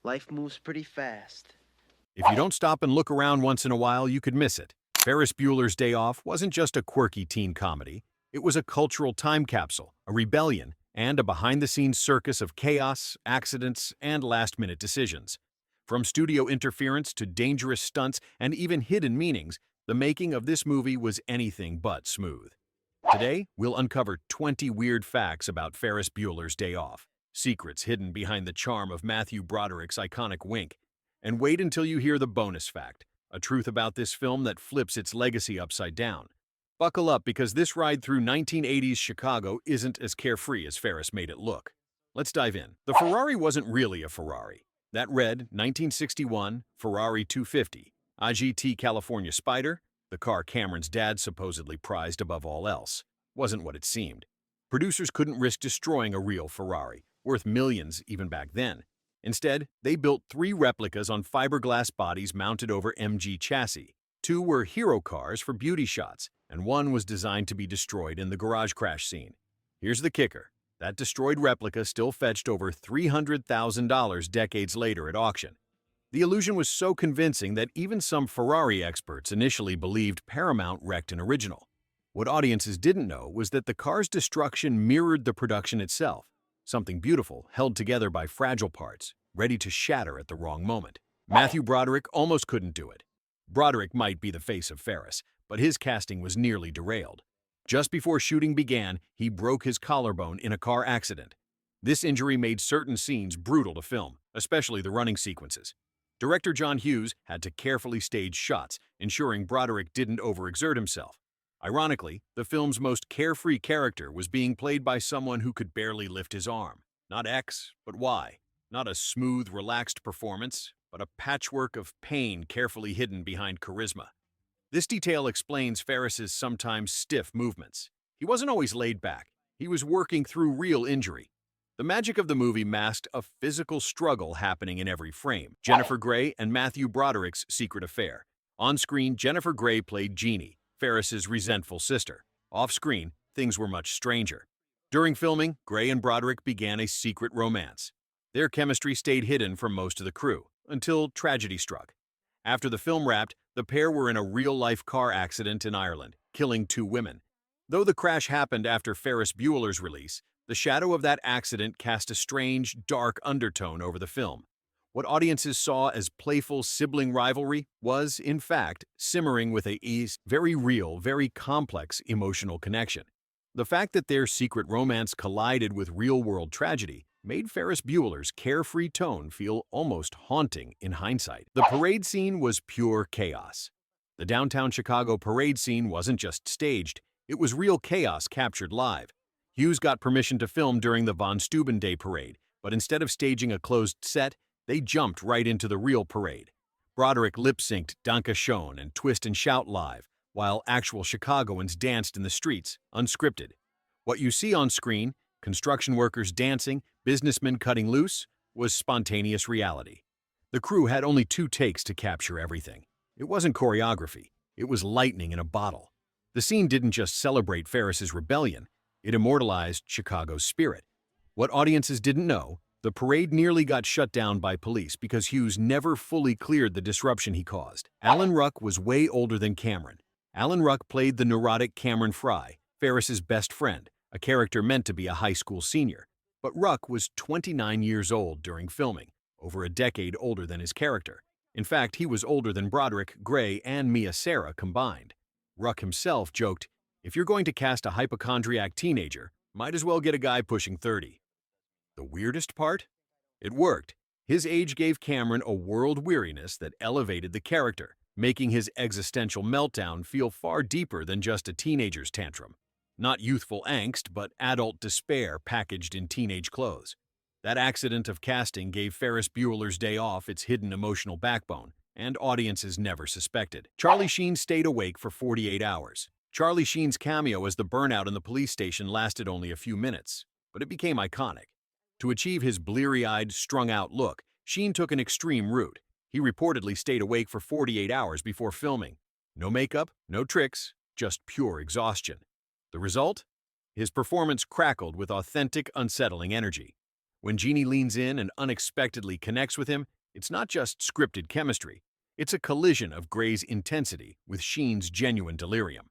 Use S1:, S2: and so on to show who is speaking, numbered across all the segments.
S1: Life moves pretty fast.
S2: If you don't stop and look around once in a while, you could miss it. Ferris Bueller's Day Off wasn't just a quirky teen comedy. It was a cultural time capsule, a rebellion, and a behind-the-scenes circus of chaos, accidents, and last-minute decisions. From studio interference to dangerous stunts and even hidden meanings, the making of this movie was anything but smooth. Today, we'll uncover 20 weird facts about Ferris Bueller's Day Off, secrets hidden behind the charm of Matthew Broderick's iconic wink. And wait until you hear the bonus fact, a truth about this film that flips its legacy upside down. Buckle up because this ride through 1980s Chicago isn't as carefree as Ferris made it look. Let's dive in. The Ferrari wasn't really a Ferrari. That red 1961 Ferrari 250 AGT California Spider, the car Cameron's dad supposedly prized above all else, wasn't what it seemed. Producers couldn't risk destroying a real Ferrari, worth millions even back then. Instead, they built 3 replicas on fiberglass bodies mounted over MG chassis. 2 were hero cars for beauty shots, and 1 was designed to be destroyed in the garage crash scene. Here's the kicker. That destroyed replica still fetched over $300,000 decades later at auction. The illusion was so convincing that even some Ferrari experts initially believed Paramount wrecked an original. What audiences didn't know was that the car's destruction mirrored the production itself, something beautiful held together by fragile parts, ready to shatter at the wrong moment. Matthew Broderick almost couldn't do it. Broderick might be the face of Ferris, but his casting was nearly derailed. Just before shooting began, he broke his collarbone in a car accident. This injury made certain scenes brutal to film, especially the running sequences. Director John Hughes had to carefully stage shots, ensuring Broderick didn't overexert himself. Ironically, the film's most carefree character was being played by someone who could barely lift his arm. Not X, but Y. Not a smooth, relaxed performance, but a patchwork of pain carefully hidden behind charisma. This detail explains Ferris's sometimes stiff movements. He wasn't always laid back. He was working through real injury. The magic of the movie masked a physical struggle happening in every frame. Jennifer Grey and Matthew Broderick's secret affair. On screen, Jennifer Grey played Jeannie, Ferris's resentful sister. Off-screen, things were much stranger. During filming, Grey and Broderick began a secret romance. Their chemistry stayed hidden from most of the crew, until tragedy struck. After the film wrapped, the pair were in a real-life car accident in Ireland, killing 2 women. Though the crash happened after Ferris Bueller's release, the shadow of that accident cast a strange, dark undertone over the film. What audiences saw as playful sibling rivalry was, in fact, simmering with a very real, very complex emotional connection. The fact that their secret romance collided with real-world tragedy made Ferris Bueller's carefree tone feel almost haunting in hindsight. The parade scene was pure chaos. The downtown Chicago parade scene wasn't just staged, it was real chaos captured live. Hughes got permission to film during the Von Steuben Day parade, but instead of staging a closed set, they jumped right into the real parade. Broderick lip-synced Danke Schoen and Twist and Shout live, while actual Chicagoans danced in the streets, unscripted. What you see on screen, construction workers dancing, businessmen cutting loose, was spontaneous reality. The crew had only 2 takes to capture everything. It wasn't choreography, it was lightning in a bottle. The scene didn't just celebrate Ferris's rebellion, it immortalized Chicago's spirit. What audiences didn't know, the parade nearly got shut down by police because Hughes never fully cleared the disruption he caused. Alan Ruck was way older than Cameron. Alan Ruck played the neurotic Cameron Fry, Ferris's best friend, a character meant to be a high school senior. But Ruck was 29 years old during filming, over a decade older than his character. In fact, he was older than Broderick, Grey, and Mia Sara combined. Ruck himself joked, "If you're going to cast a hypochondriac teenager, might as well get a guy pushing 30. The weirdest part? It worked. His age gave Cameron a world weariness that elevated the character, making his existential meltdown feel far deeper than just a teenager's tantrum. Not youthful angst, but adult despair packaged in teenage clothes. That accident of casting gave Ferris Bueller's Day Off its hidden emotional backbone, and audiences never suspected. Charlie Sheen stayed awake for 48 hours. Charlie Sheen's cameo as the burnout in the police station lasted only a few minutes, but it became iconic. To achieve his bleary-eyed, strung-out look, Sheen took an extreme route. He reportedly stayed awake for 48 hours before filming. No makeup, no tricks, just pure exhaustion. The result? His performance crackled with authentic, unsettling energy. When Jeannie leans in and unexpectedly connects with him, it's not just scripted chemistry. It's a collision of Gray's intensity with Sheen's genuine delirium.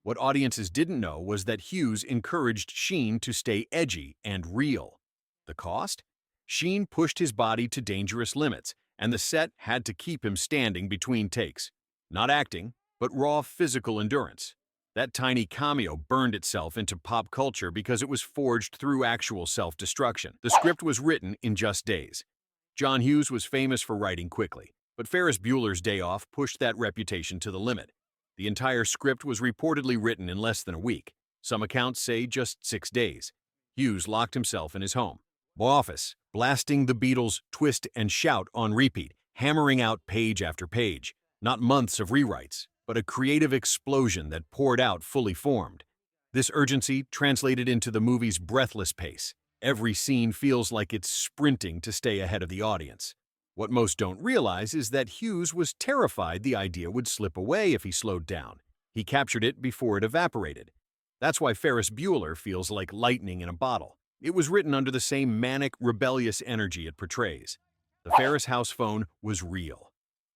S2: What audiences didn't know was that Hughes encouraged Sheen to stay edgy and real. The cost? Sheen pushed his body to dangerous limits, and the set had to keep him standing between takes. Not acting, but raw physical endurance. That tiny cameo burned itself into pop culture because it was forged through actual self-destruction. The script was written in just days. John Hughes was famous for writing quickly, but Ferris Bueller's Day Off pushed that reputation to the limit. The entire script was reportedly written in less than a week. Some accounts say just 6 days. Hughes locked himself in his home office, blasting the Beatles' Twist and Shout on repeat, hammering out page after page. Not months of rewrites, but a creative explosion that poured out fully formed. This urgency translated into the movie's breathless pace. Every scene feels like it's sprinting to stay ahead of the audience. What most don't realize is that Hughes was terrified the idea would slip away if he slowed down. He captured it before it evaporated. That's why Ferris Bueller feels like lightning in a bottle. It was written under the same manic, rebellious energy it portrays. The Ferris house phone was real.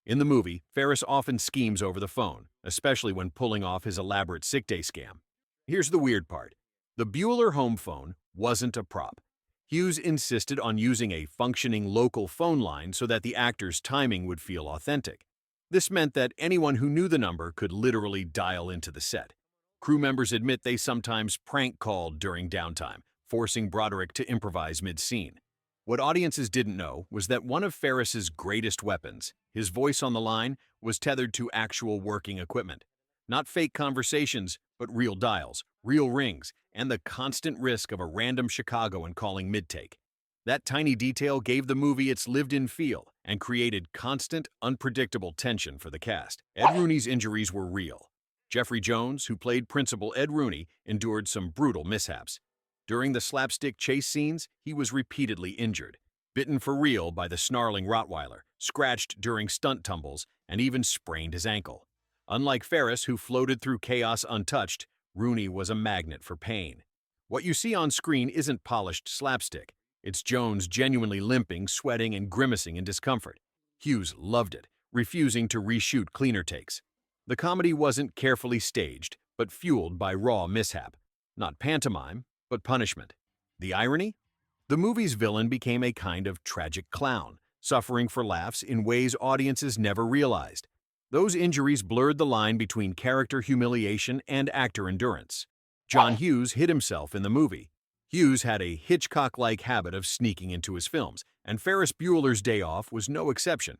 S2: In the movie, Ferris often schemes over the phone, especially when pulling off his elaborate sick day scam. Here's the weird part. The Bueller home phone wasn't a prop. Hughes insisted on using a functioning local phone line so that the actor's timing would feel authentic. This meant that anyone who knew the number could literally dial into the set. Crew members admit they sometimes prank called during downtime, forcing Broderick to improvise mid-scene. What audiences didn't know was that one of Ferris's greatest weapons, his voice on the line, was tethered to actual working equipment. Not fake conversations, but real dials, real rings, and the constant risk of a random Chicagoan calling mid-take. That tiny detail gave the movie its lived-in feel and created constant, unpredictable tension for the cast. Ed Rooney's injuries were real. Jeffrey Jones, who played Principal Ed Rooney, endured some brutal mishaps. During the slapstick chase scenes, he was repeatedly injured, bitten for real by the snarling Rottweiler, scratched during stunt tumbles, and even sprained his ankle. Unlike Ferris, who floated through chaos untouched, Rooney was a magnet for pain. What you see on screen isn't polished slapstick. It's Jones genuinely limping, sweating, and grimacing in discomfort. Hughes loved it, refusing to reshoot cleaner takes. The comedy wasn't carefully staged, but fueled by raw mishap. Not pantomime, but punishment. The irony? The movie's villain became a kind of tragic clown, suffering for laughs in ways audiences never realized. Those injuries blurred the line between character humiliation and actor endurance. John Hughes hid himself in the movie. Hughes had a Hitchcock-like habit of sneaking into his films, and Ferris Bueller's Day Off was no exception.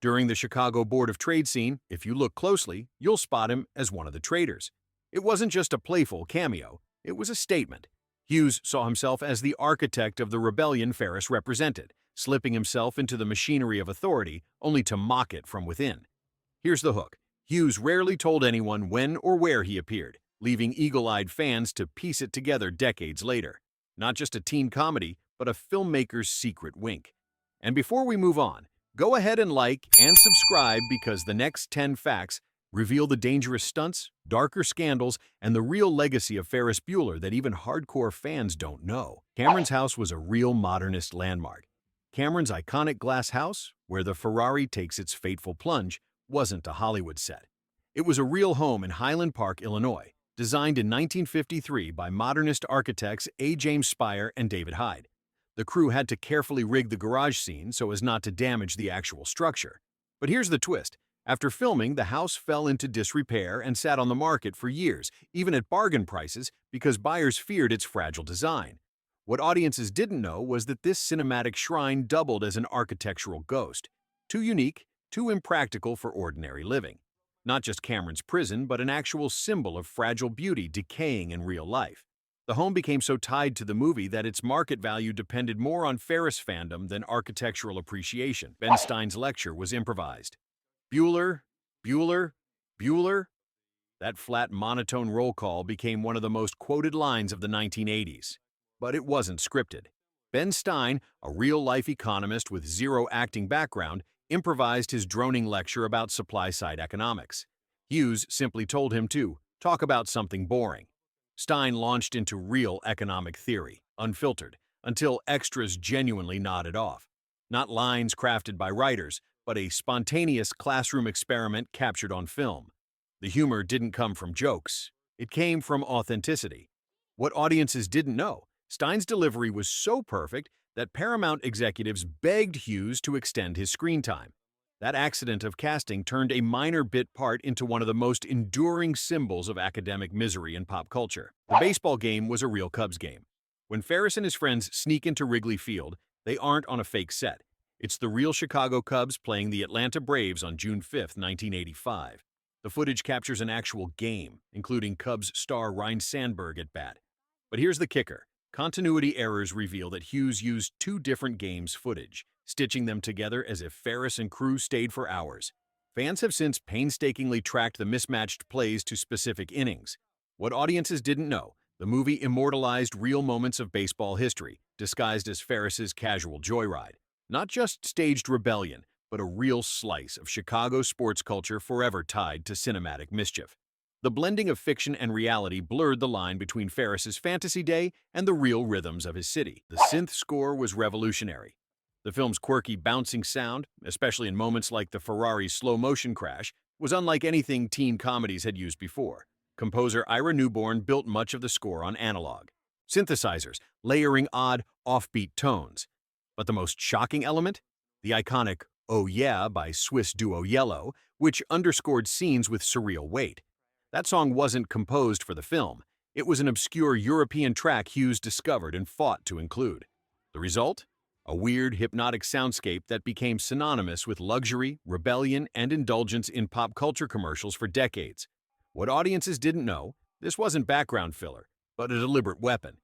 S2: During the Chicago Board of Trade scene, if you look closely, you'll spot him as one of the traders. It wasn't just a playful cameo, it was a statement. Hughes saw himself as the architect of the rebellion Ferris represented, slipping himself into the machinery of authority only to mock it from within. Here's the hook. Hughes rarely told anyone when or where he appeared, leaving eagle-eyed fans to piece it together decades later. Not just a teen comedy, but a filmmaker's secret wink. And before we move on, go ahead and like and subscribe because the next 10 facts reveal the dangerous stunts, darker scandals, and the real legacy of Ferris Bueller that even hardcore fans don't know. Cameron's house was a real modernist landmark. Cameron's iconic glass house, where the Ferrari takes its fateful plunge, wasn't a Hollywood set. It was a real home in Highland Park, Illinois, designed in 1953 by modernist architects A. James Spire and David Hyde. The crew had to carefully rig the garage scene so as not to damage the actual structure. But here's the twist. After filming, the house fell into disrepair and sat on the market for years, even at bargain prices, because buyers feared its fragile design. What audiences didn't know was that this cinematic shrine doubled as an architectural ghost. Too unique, too impractical for ordinary living. Not just Cameron's prison, but an actual symbol of fragile beauty decaying in real life. The home became so tied to the movie that its market value depended more on Ferris fandom than architectural appreciation. Ben Stein's lecture was improvised. Bueller, Bueller, Bueller. That flat, monotone roll call became one of the most quoted lines of the 1980s. But it wasn't scripted. Ben Stein, a real-life economist with zero acting background, improvised his droning lecture about supply-side economics. Hughes simply told him to talk about something boring. Stein launched into real economic theory, unfiltered, until extras genuinely nodded off. Not lines crafted by writers, but a spontaneous classroom experiment captured on film. The humor didn't come from jokes. It came from authenticity. What audiences didn't know, Stein's delivery was so perfect that Paramount executives begged Hughes to extend his screen time. That accident of casting turned a minor bit part into one of the most enduring symbols of academic misery in pop culture. The baseball game was a real Cubs game. When Ferris and his friends sneak into Wrigley Field, they aren't on a fake set. It's the real Chicago Cubs playing the Atlanta Braves on June 5, 1985. The footage captures an actual game, including Cubs star Ryne Sandberg at bat. But here's the kicker. Continuity errors reveal that Hughes used two different games' footage, stitching them together as if Ferris and crew stayed for hours. Fans have since painstakingly tracked the mismatched plays to specific innings. What audiences didn't know, the movie immortalized real moments of baseball history, disguised as Ferris's casual joyride. Not just staged rebellion, but a real slice of Chicago sports culture forever tied to cinematic mischief. The blending of fiction and reality blurred the line between Ferris's fantasy day and the real rhythms of his city. The synth score was revolutionary. The film's quirky, bouncing sound, especially in moments like the Ferrari's slow-motion crash, was unlike anything teen comedies had used before. Composer Ira Newborn built much of the score on analog synthesizers, layering odd, offbeat tones. But the most shocking element? The iconic "Oh Yeah" by Swiss duo Yellow, which underscored scenes with surreal weight. That song wasn't composed for the film. It was an obscure European track Hughes discovered and fought to include. The result? A weird, hypnotic soundscape that became synonymous with luxury, rebellion, and indulgence in pop culture commercials for decades. What audiences didn't know, this wasn't background filler, but a deliberate weapon.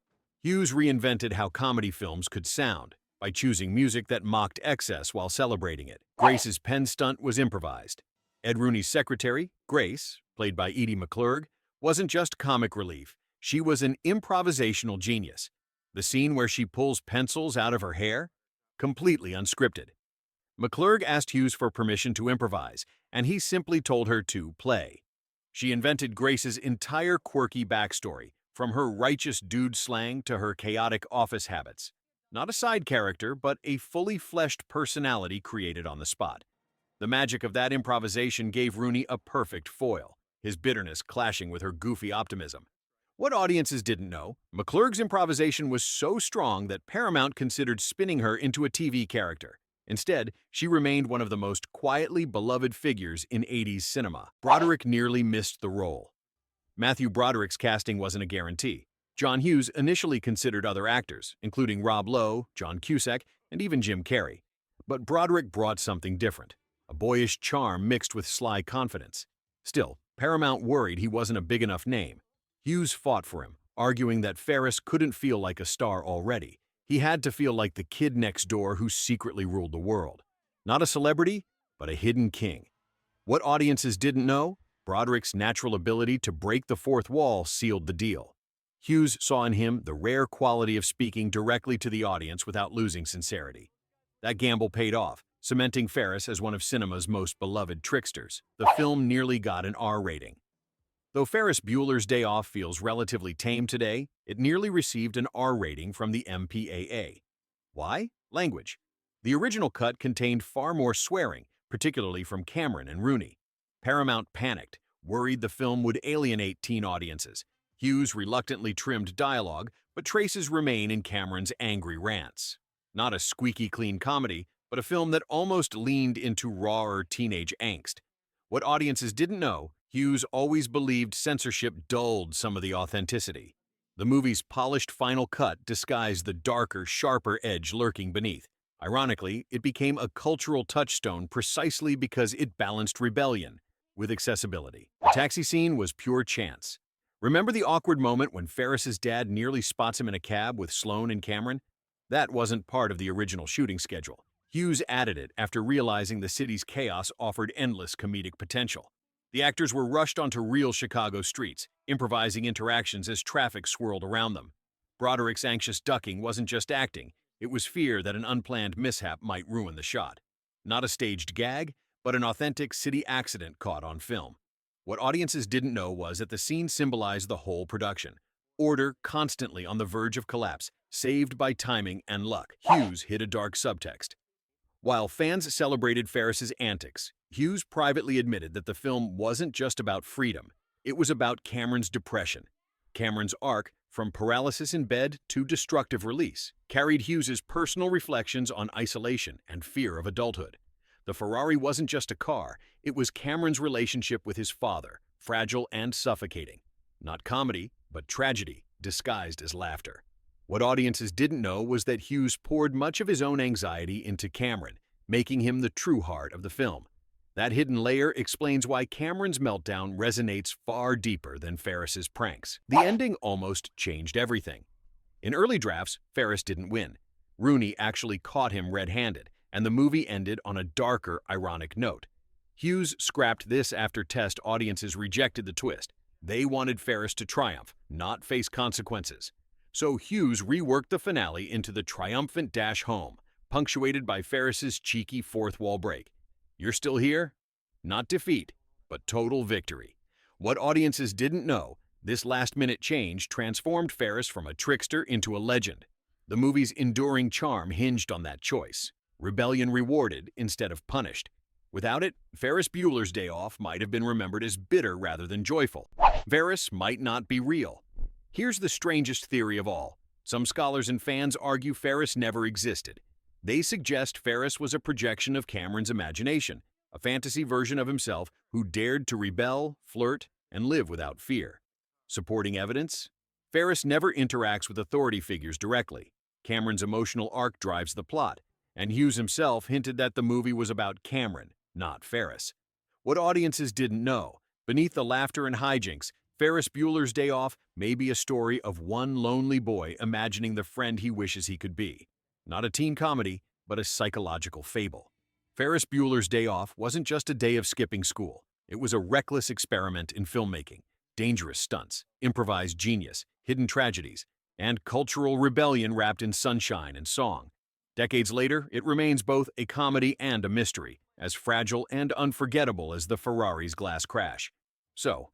S2: Hughes reinvented how comedy films could sound by choosing music that mocked excess while celebrating it. Grace's pen stunt was improvised. Ed Rooney's secretary, Grace, played by Edie McClurg, wasn't just comic relief. She was an improvisational genius. The scene where she pulls pencils out of her hair? Completely unscripted. McClurg asked Hughes for permission to improvise, and he simply told her to play. She invented Grace's entire quirky backstory, from her righteous dude slang to her chaotic office habits. Not a side character, but a fully fleshed personality created on the spot. The magic of that improvisation gave Rooney a perfect foil, his bitterness clashing with her goofy optimism. What audiences didn't know, McClurg's improvisation was so strong that Paramount considered spinning her into a TV character. Instead, she remained one of the most quietly beloved figures in 80s cinema. Broderick nearly missed the role. Matthew Broderick's casting wasn't a guarantee. John Hughes initially considered other actors, including Rob Lowe, John Cusack, and even Jim Carrey. But Broderick brought something different, a boyish charm mixed with sly confidence. Still, Paramount worried he wasn't a big enough name. Hughes fought for him, arguing that Ferris couldn't feel like a star already. He had to feel like the kid next door who secretly ruled the world. Not a celebrity, but a hidden king. What audiences didn't know? Broderick's natural ability to break the fourth wall sealed the deal. Hughes saw in him the rare quality of speaking directly to the audience without losing sincerity. That gamble paid off, cementing Ferris as one of cinema's most beloved tricksters. The film nearly got an R rating. Though Ferris Bueller's Day Off feels relatively tame today, it nearly received an R rating from the MPAA. Why? Language. The original cut contained far more swearing, particularly from Cameron and Rooney. Paramount panicked, worried the film would alienate teen audiences. Hughes reluctantly trimmed dialogue, but traces remain in Cameron's angry rants. Not a squeaky clean comedy, but a film that almost leaned into rawer teenage angst. What audiences didn't know, Hughes always believed censorship dulled some of the authenticity. The movie's polished final cut disguised the darker, sharper edge lurking beneath. Ironically, it became a cultural touchstone precisely because it balanced rebellion with accessibility. The taxi scene was pure chance. Remember the awkward moment when Ferris's dad nearly spots him in a cab with Sloane and Cameron? That wasn't part of the original shooting schedule. Hughes added it after realizing the city's chaos offered endless comedic potential. The actors were rushed onto real Chicago streets, improvising interactions as traffic swirled around them. Broderick's anxious ducking wasn't just acting, it was fear that an unplanned mishap might ruin the shot. Not a staged gag, but an authentic city accident caught on film. What audiences didn't know was that the scene symbolized the whole production. Order constantly on the verge of collapse, saved by timing and luck. Hughes hit a dark subtext. While fans celebrated Ferris's antics, Hughes privately admitted that the film wasn't just about freedom, it was about Cameron's depression. Cameron's arc, from paralysis in bed to destructive release, carried Hughes's personal reflections on isolation and fear of adulthood. The Ferrari wasn't just a car, it was Cameron's relationship with his father, fragile and suffocating. Not comedy, but tragedy, disguised as laughter. What audiences didn't know was that Hughes poured much of his own anxiety into Cameron, making him the true heart of the film. That hidden layer explains why Cameron's meltdown resonates far deeper than Ferris's pranks. The ending almost changed everything. In early drafts, Ferris didn't win. Rooney actually caught him red-handed, and the movie ended on a darker, ironic note. Hughes scrapped this after test audiences rejected the twist. They wanted Ferris to triumph, not face consequences. So Hughes reworked the finale into the triumphant dash home, punctuated by Ferris's cheeky fourth wall break. You're still here? Not defeat, but total victory. What audiences didn't know, this last-minute change transformed Ferris from a trickster into a legend. The movie's enduring charm hinged on that choice. Rebellion rewarded instead of punished. Without it, Ferris Bueller's Day Off might have been remembered as bitter rather than joyful. Ferris might not be real. Here's the strangest theory of all. Some scholars and fans argue Ferris never existed. They suggest Ferris was a projection of Cameron's imagination, a fantasy version of himself who dared to rebel, flirt, and live without fear. Supporting evidence? Ferris never interacts with authority figures directly. Cameron's emotional arc drives the plot, and Hughes himself hinted that the movie was about Cameron, not Ferris. What audiences didn't know, beneath the laughter and hijinks, Ferris Bueller's Day Off may be a story of one lonely boy imagining the friend he wishes he could be. Not a teen comedy, but a psychological fable. Ferris Bueller's Day Off wasn't just a day of skipping school. It was a reckless experiment in filmmaking, dangerous stunts, improvised genius, hidden tragedies, and cultural rebellion wrapped in sunshine and song. Decades later, it remains both a comedy and a mystery, as fragile and unforgettable as the Ferrari's glass crash. So,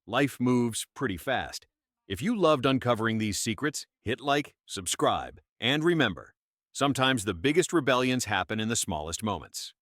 S2: life moves pretty fast. If you loved uncovering these secrets, hit like, subscribe, and remember, sometimes the biggest rebellions happen in the smallest moments.